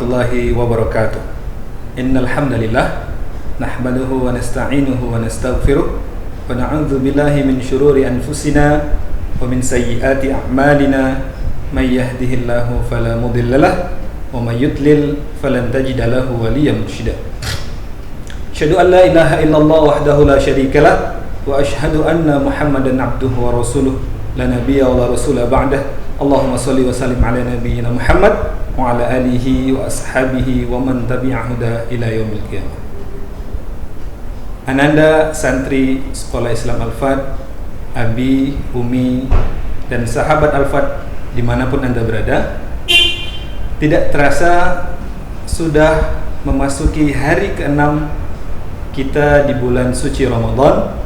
warahmatullahi wabarakatuh. Innal hamdalillah nahmaduhu wa nasta'inuhu wa nastaghfiruh wa na'udzu billahi min syururi anfusina wa min sayyiati a'malina may yahdihillahu fala mudhillalah wa may yudlil falan tajida lahu waliyyan mursyida. Asyhadu an la ilaha illallah wahdahu la syarikalah wa asyhadu anna Muhammadan abduhu wa rasuluh la nabiyya wa la rasula ba'dah. Allahumma shalli wa sallim ala nabiyyina Muhammad wa ala alihi wa ashabihi wa man tabi'ahu ila yaumil qiyamah. Ananda santri Sekolah Islam Al-Fat, Abi, Umi, dan sahabat Al-Fat dimanapun Anda berada, tidak terasa sudah memasuki hari ke-6 kita di bulan suci Ramadan.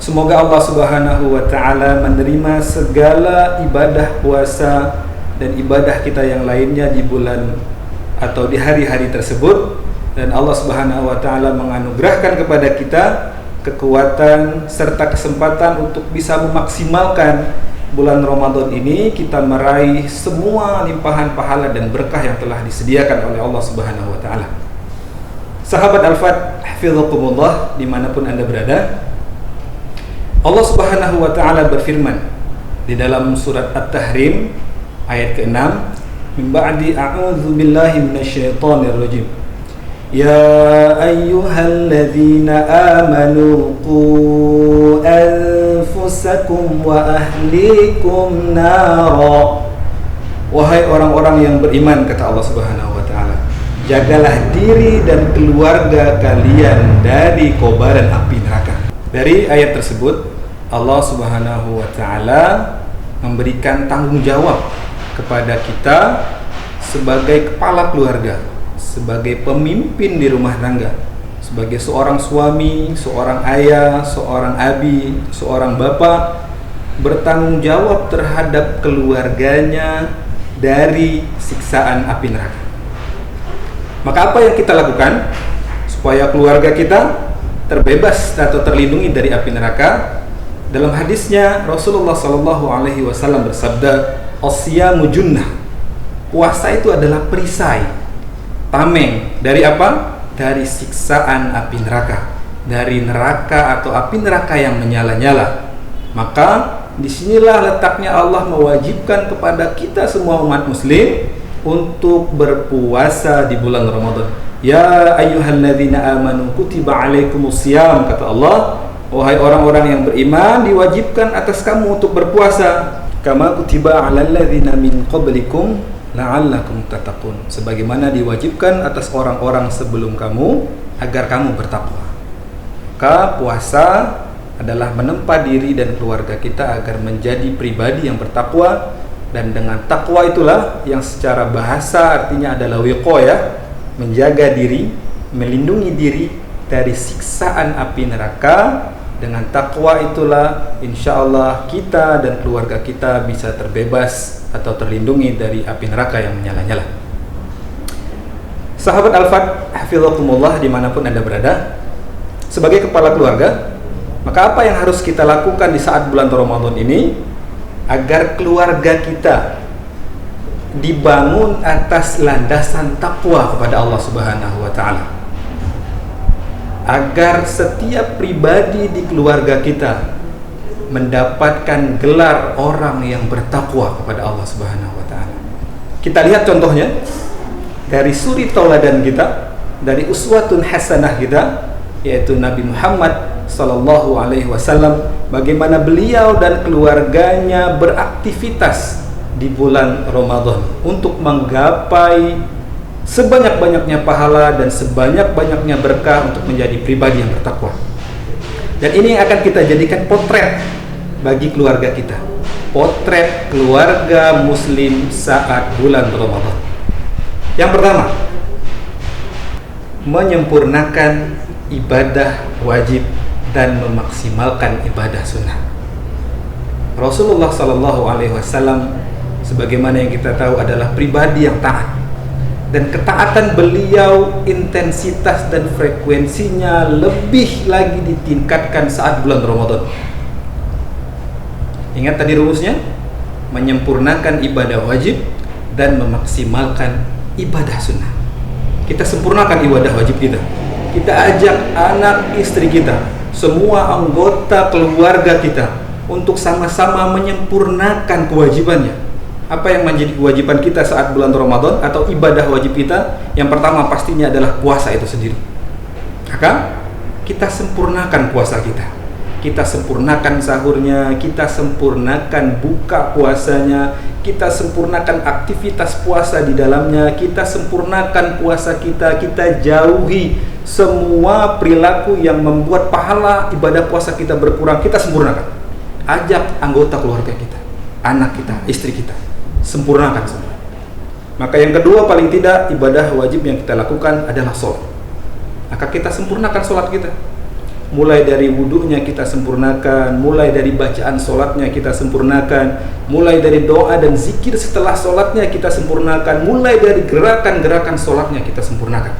Semoga Allah Subhanahu wa Ta'ala menerima segala ibadah puasa dan ibadah kita yang lainnya di bulan atau di hari-hari tersebut, dan Allah Subhanahu wa Ta'ala menganugerahkan kepada kita kekuatan serta kesempatan untuk bisa memaksimalkan bulan Ramadan ini, kita meraih semua limpahan pahala dan berkah yang telah disediakan oleh Allah Subhanahu wa Ta'ala. Sahabat Al-Fat, hafizakumullah dimanapun Anda berada, Allah Subhanahu wa Ta'ala berfirman di dalam surat At-Tahrim ayat ke-6, min ba'di a'udzu billahi minasyaitonir rajim. Ya ayyuhalladzina amanu qu anfusakum wa ahlikum nara. Wahai orang-orang yang beriman, kata Allah Subhanahu wa Ta'ala, jagalah diri dan keluarga kalian dari kobaran api neraka. Dari ayat tersebut Allah Subhanahu wa Ta'ala memberikan tanggung jawab kepada kita sebagai kepala keluarga, sebagai pemimpin di rumah tangga, sebagai seorang suami, seorang ayah, seorang abi, seorang bapak, bertanggung jawab terhadap keluarganya dari siksaan api neraka. Maka apa yang kita lakukan supaya keluarga kita terbebas atau terlindungi dari api neraka? Dalam hadisnya Rasulullah Sallallahu Alaihi Wasallam bersabda, "Asyamu junnah." Puasa itu adalah perisai, tameng dari apa? Dari siksaan api neraka, dari neraka atau api neraka yang menyala-nyala. Maka disinilah letaknya Allah mewajibkan kepada kita semua umat muslim untuk berpuasa di bulan Ramadan. Ya ayyuhalladzina amanu kutiba alaikumusiyam, kata Allah, wahai orang-orang yang beriman, diwajibkan atas kamu untuk berpuasa, kama kutiba alal ladzina min qablikum la'allakum tattaqun, sebagaimana diwajibkan atas orang-orang sebelum kamu agar kamu bertakwa. Maka puasa adalah menempa diri dan keluarga kita agar menjadi pribadi yang bertakwa, dan dengan takwa itulah yang secara bahasa artinya adalah wiqayah, menjaga diri, melindungi diri dari siksaan api neraka. Dengan takwa itulah insyaallah kita dan keluarga kita bisa terbebas atau terlindungi dari api neraka yang menyala-nyala. Sahabat Al-Fat, hafizakumullah dimanapun Anda berada, sebagai kepala keluarga, maka apa yang harus kita lakukan di saat bulan Ramadan ini agar keluarga kita dibangun atas landasan takwa kepada Allah Subhanahu wa Ta'ala, agar setiap pribadi di keluarga kita mendapatkan gelar orang yang bertakwa kepada Allah Subhanahu wa Ta'ala. Kita lihat contohnya dari suri tauladan kita, dari uswatun hasanah kita, yaitu Nabi Muhammad sallallahu alaihi wasallam, bagaimana beliau dan keluarganya beraktivitas di bulan Ramadan untuk menggapai sebanyak-banyaknya pahala dan sebanyak-banyaknya berkah untuk menjadi pribadi yang bertakwa. Dan ini akan kita jadikan potret bagi keluarga kita, potret keluarga muslim saat bulan Ramadan. Yang pertama, menyempurnakan ibadah wajib dan memaksimalkan ibadah sunnah. Rasulullah Sallallahu Alaihi Wasallam, sebagaimana yang kita tahu, adalah pribadi yang taat, dan ketaatan beliau intensitas dan frekuensinya lebih lagi ditingkatkan saat bulan Ramadan. Ingat tadi rumusnya, menyempurnakan ibadah wajib dan memaksimalkan ibadah sunnah. Kita sempurnakan ibadah wajib kita. Kita ajak anak istri kita, semua anggota keluarga kita untuk sama-sama menyempurnakan kewajibannya. Apa yang menjadi kewajiban kita saat bulan Ramadan atau ibadah wajib kita? Yang pertama pastinya adalah puasa itu sendiri. Maka kita sempurnakan puasa kita. Kita sempurnakan sahurnya, kita sempurnakan buka puasanya, kita sempurnakan aktivitas puasa di dalamnya, kita sempurnakan puasa kita, kita jauhi semua perilaku yang membuat pahala ibadah puasa kita berkurang, kita sempurnakan. Ajak anggota keluarga kita, anak kita, istri kita, sempurnakan semua. Maka yang kedua paling tidak ibadah wajib yang kita lakukan adalah sholat. Maka kita sempurnakan sholat kita. Mulai dari wudhunya kita sempurnakan, mulai dari bacaan sholatnya kita sempurnakan, mulai dari doa dan zikir setelah sholatnya kita sempurnakan, mulai dari gerakan-gerakan sholatnya kita sempurnakan.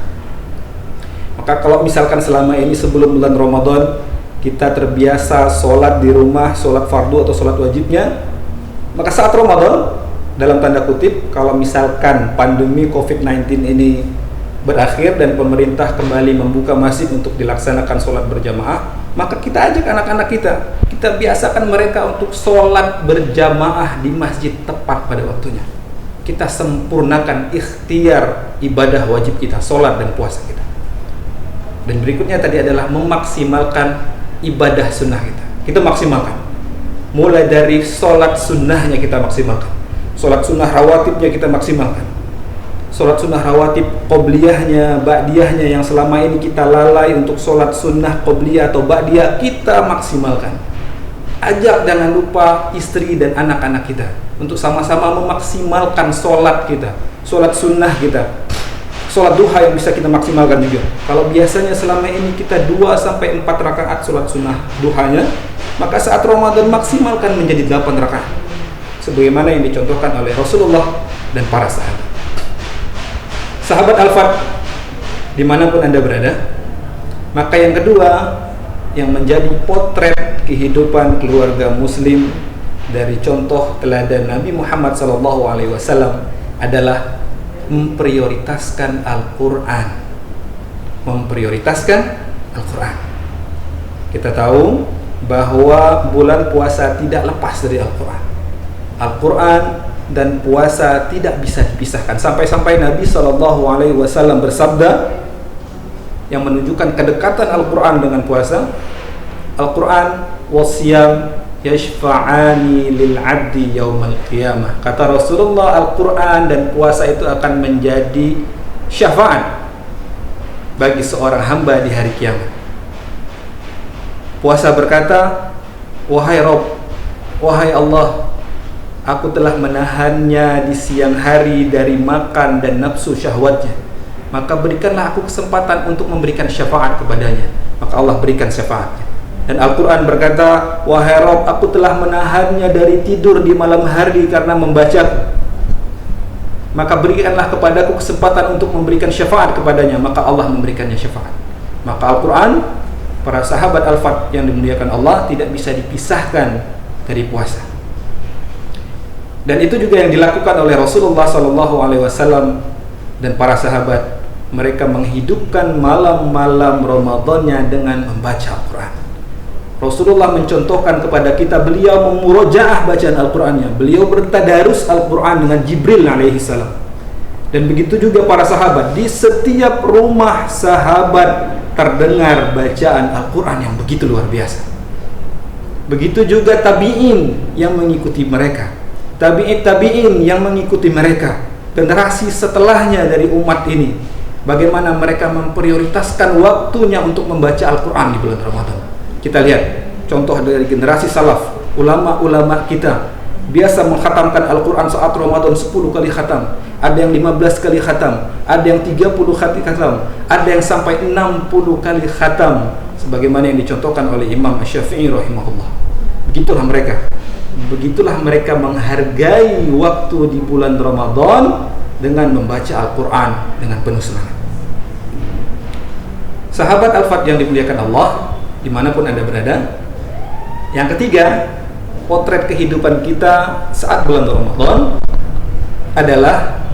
Maka kalau misalkan selama ini sebelum bulan Ramadan kita terbiasa sholat di rumah, sholat fardu atau sholat wajibnya, maka saat Ramadan, dalam tanda kutip, kalau misalkan pandemi COVID-19 ini berakhir dan pemerintah kembali membuka masjid untuk dilaksanakan sholat berjamaah, maka kita ajak anak-anak kita biasakan mereka untuk sholat berjamaah di masjid tepat pada waktunya. Kita sempurnakan ikhtiar ibadah wajib kita, sholat dan puasa kita. Dan berikutnya tadi adalah memaksimalkan ibadah sunnah kita. Kita maksimalkan. Mulai dari sholat sunnahnya kita maksimalkan, sholat sunnah rawatibnya kita maksimalkan, sholat sunnah rawatib qobliyahnya, ba'diyahnya yang selama ini kita lalai untuk sholat sunnah qobliyah atau ba'diyah, kita maksimalkan. Ajak jangan lupa istri dan anak-anak kita untuk sama-sama memaksimalkan sholat kita, sholat sunnah kita, sholat duha yang bisa kita maksimalkan juga. Kalau biasanya selama ini kita 2-4 rakaat sholat sunnah duhanya, maka saat Ramadan maksimalkan menjadi 8 rakaat, sebagaimana yang dicontohkan oleh Rasulullah dan para sahabat. Sahabat Al-Fat, dimanapun Anda berada, maka yang kedua yang menjadi potret kehidupan keluarga muslim dari contoh teladan Nabi Muhammad SAW adalah memprioritaskan Al-Quran. Memprioritaskan Al-Quran. Kita tahu bahwa bulan puasa tidak lepas dari Al-Quran. Al-Quran dan puasa tidak bisa dipisahkan. Sampai-sampai Nabi SAW bersabda yang menunjukkan kedekatan Al-Quran dengan puasa, Al-Quran wasyam yashfa'ani lil 'abdi yaumal qiyamah. Kata Rasulullah, Al-Quran dan puasa itu akan menjadi syafaat bagi seorang hamba di hari kiamat. Puasa berkata, wahai Rabb, wahai Allah, aku telah menahannya di siang hari dari makan dan nafsu syahwatnya, maka berikanlah aku kesempatan untuk memberikan syafaat kepadanya. Maka Allah berikan syafaatnya. Dan Al-Quran berkata, wahai Rabb, aku telah menahannya dari tidur di malam hari karena membaca, maka berikanlah kepadaku kesempatan untuk memberikan syafaat kepadanya. Maka Allah memberikannya syafaat. Maka Al-Quran, para sahabat Al-Fat yang dimuliakan Allah, tidak bisa dipisahkan dari puasa. Dan itu juga yang dilakukan oleh Rasulullah SAW dan para sahabat. Mereka menghidupkan malam-malam Ramadannya dengan membaca Al-Quran. Rasulullah mencontohkan kepada kita, beliau memurojaah bacaan Al-Qurannya. Beliau bertadarus Al-Quran dengan Jibril alaihissalam. Dan begitu juga para sahabat. Di setiap rumah sahabat terdengar bacaan Al-Quran yang begitu luar biasa. Begitu juga tabi'in yang mengikuti mereka, tabi'in yang mengikuti mereka, generasi setelahnya dari umat ini, bagaimana mereka memprioritaskan waktunya untuk membaca Al-Quran di bulan Ramadan. Kita lihat contoh dari generasi salaf, ulama-ulama kita biasa mengkhatamkan Al-Quran saat Ramadan 10 kali khatam, ada yang 15 kali khatam, ada yang 30 kali khatam, ada yang sampai 60 kali khatam, sebagaimana yang dicontohkan oleh Imam Asy-Syafi'i rahimahullah. Begitulah mereka menghargai waktu di bulan Ramadan dengan membaca Al-Quran dengan penuh semangat. Sahabat Al-Fat yang dimuliakan Allah, dimanapun Anda berada. Yang ketiga, potret kehidupan kita saat bulan Ramadan adalah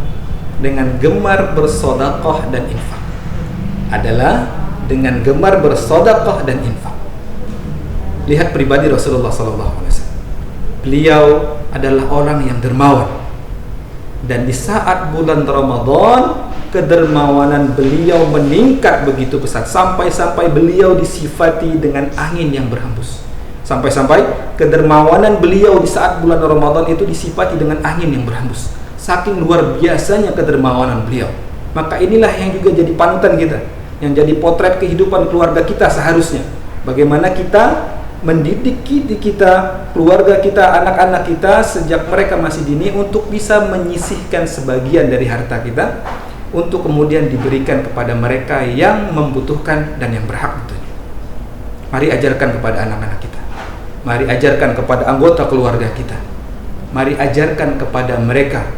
dengan gemar bersedekah dan infak. Adalah dengan gemar bersedekah dan infak. Lihat pribadi Rasulullah SAW. Beliau adalah orang yang dermawan. Dan di saat bulan Ramadan, kedermawanan beliau meningkat begitu pesat, sampai-sampai beliau disifati dengan angin yang berhembus. Sampai-sampai kedermawanan beliau di saat bulan Ramadan itu disifati dengan angin yang berhembus. Saking luar biasanya kedermawanan beliau. Maka inilah yang juga jadi panutan kita, yang jadi potret kehidupan keluarga kita seharusnya. Bagaimana kita mendidik kita, keluarga kita, anak-anak kita sejak mereka masih dini untuk bisa menyisihkan sebagian dari harta kita untuk kemudian diberikan kepada mereka yang membutuhkan dan yang berhak tentunya. Mari ajarkan kepada anak-anak kita. Mari ajarkan kepada anggota keluarga kita. Mari ajarkan kepada mereka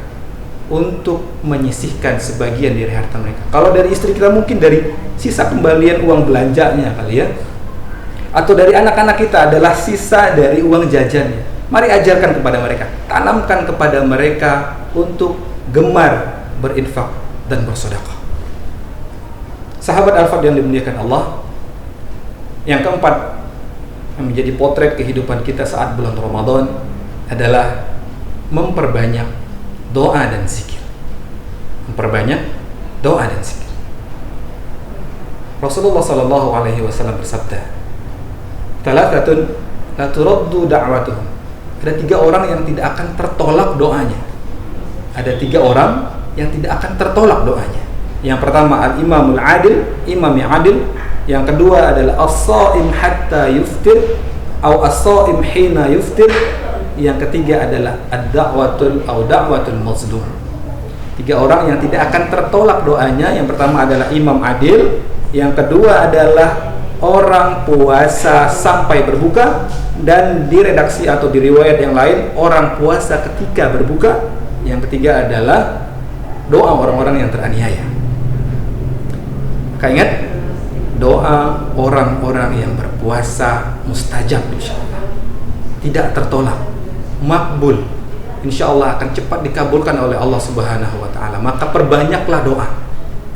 untuk menyisihkan sebagian dari harta mereka. Kalau dari istri kita mungkin dari sisa kembalian uang belanjanya kali ya. Atau dari anak-anak kita adalah sisa dari uang jajannya. Mari ajarkan kepada mereka, tanamkan kepada mereka untuk gemar berinfak dan bersedekah. Sahabat Al-Fadl yang dimuliakan Allah, yang keempat yang menjadi potret kehidupan kita saat bulan Ramadan adalah memperbanyak doa dan zikir. Memperbanyak doa dan zikir. Rasulullah SAW bersabda, "Thalathatun la turaddu da'watuhum." Ada 3 orang yang tidak akan tertolak doanya. Ada 3 orang yang tidak akan tertolak doanya. Yang pertama al-imamul adil, imam yang adil. Yang kedua adalah as-shaim hatta yuftir atau as-shaim hina yuftir. Yang ketiga adalah ad-da'watul atau da'watul mazlum. 3 orang yang tidak akan tertolak doanya. Yang pertama adalah imam adil. Yang kedua adalah orang puasa sampai berbuka, dan di redaksi atau di riwayat yang lain orang puasa ketika berbuka. Yang ketiga adalah doa orang-orang yang teraniaya. Maka ingat, doa orang-orang yang berpuasa mustajab insyaallah, tidak tertolak, makbul, insyaallah akan cepat dikabulkan oleh Allah Subhanahu wa taala. Maka perbanyaklah doa.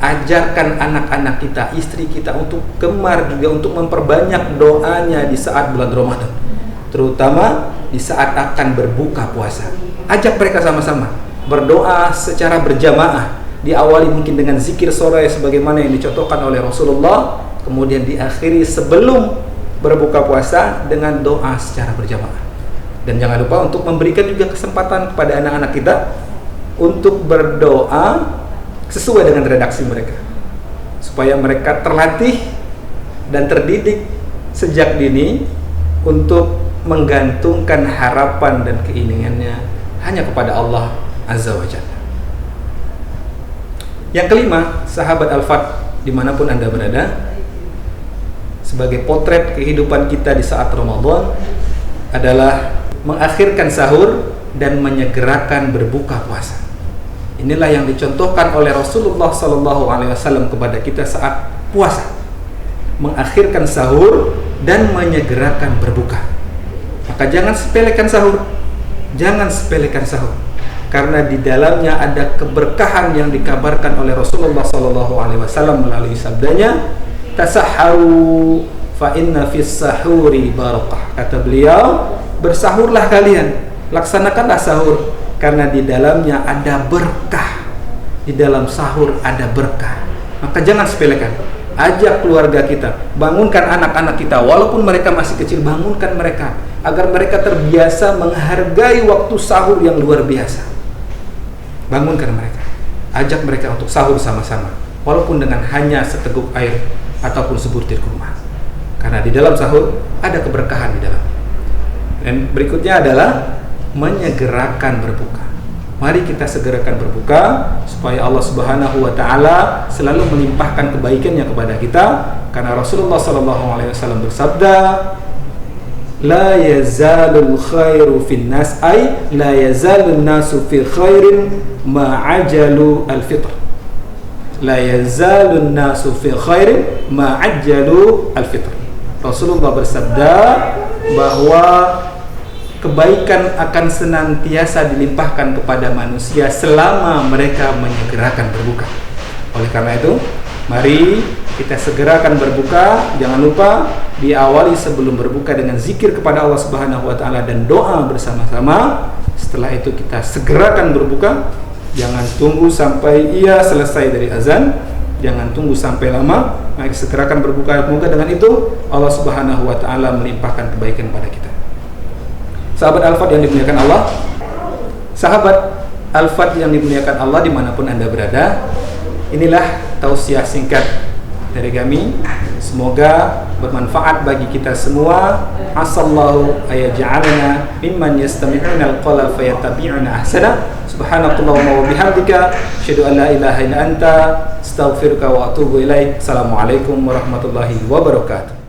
Ajarkan anak-anak kita, istri kita untuk gemar juga untuk memperbanyak doanya di saat bulan Ramadan, terutama di saat akan berbuka puasa. Ajak mereka sama-sama berdoa secara berjamaah. Diawali mungkin dengan zikir sore sebagaimana yang dicontohkan oleh Rasulullah, kemudian diakhiri sebelum berbuka puasa dengan doa secara berjamaah. Dan jangan lupa untuk memberikan juga kesempatan kepada anak-anak kita untuk berdoa sesuai dengan redaksi mereka, supaya mereka terlatih dan terdidik sejak dini untuk menggantungkan harapan dan keinginannya hanya kepada Allah Azza wa Jalla. Yang kelima, sahabat Al-Fat dimanapun Anda berada, sebagai potret kehidupan kita di saat Ramadan adalah mengakhirkan sahur dan menyegerakan berbuka puasa. Inilah yang dicontohkan oleh Rasulullah SAW kepada kita saat puasa. Mengakhirkan sahur dan menyegerakan berbuka. Maka jangan sepelekan sahur. Jangan sepelekan sahur. Karena di dalamnya ada keberkahan yang dikabarkan oleh Rasulullah SAW melalui sabdanya, "Tasahharu fa inna fis sahuri barakah." Kata beliau, bersahurlah kalian, laksanakanlah sahur, karena di dalamnya ada berkah. Di dalam sahur ada berkah. Maka jangan sepelekan. Ajak keluarga kita, bangunkan anak-anak kita, walaupun mereka masih kecil, bangunkan mereka agar mereka terbiasa menghargai waktu sahur yang luar biasa. Bangunkan mereka, ajak mereka untuk sahur sama-sama, walaupun dengan hanya seteguk air ataupun sebutir kurma. Karena di dalam sahur ada keberkahan di dalam. Dan berikutnya adalah menyegerakan berbuka. Mari kita segerakan berbuka supaya Allah Subhanahu wa taala selalu melimpahkan kebaikannya kepada kita, karena Rasulullah SAW bersabda, "La yazalul khairu fin nas ay la yazalun nasu fi khairin ma ajalu al-fitr." La yazalun nasu fi khairin ma ajalu al-fitr. Rasulullah bersabda bahwa kebaikan akan senantiasa dilimpahkan kepada manusia selama mereka menyegerakan berbuka. Oleh karena itu, mari kita segerakan berbuka. Jangan lupa diawali sebelum berbuka dengan zikir kepada Allah Subhanahu wa taala dan doa bersama-sama. Setelah itu kita segerakan berbuka. Jangan tunggu sampai ia selesai dari azan. Jangan tunggu sampai lama. Mari segerakan berbuka. Semoga dengan itu Allah Subhanahu wa taala melimpahkan kebaikan pada kita. Sahabat Al-Fat yang dimuliakan Allah, sahabat Al-Fat yang dimuliakan Allah dimanapun Anda berada, inilah tausiah singkat dari kami. Semoga bermanfaat bagi kita semua. Asallahu ayaj'alana mimman yastami'una al-qawla fayattabi'una ahsana. Subhanakallahumma wa bihamdika asyhadu an la ilaha illa anta astaghfiruka wa atubu ilaik. Assalamualaikum warahmatullahi wabarakatuh.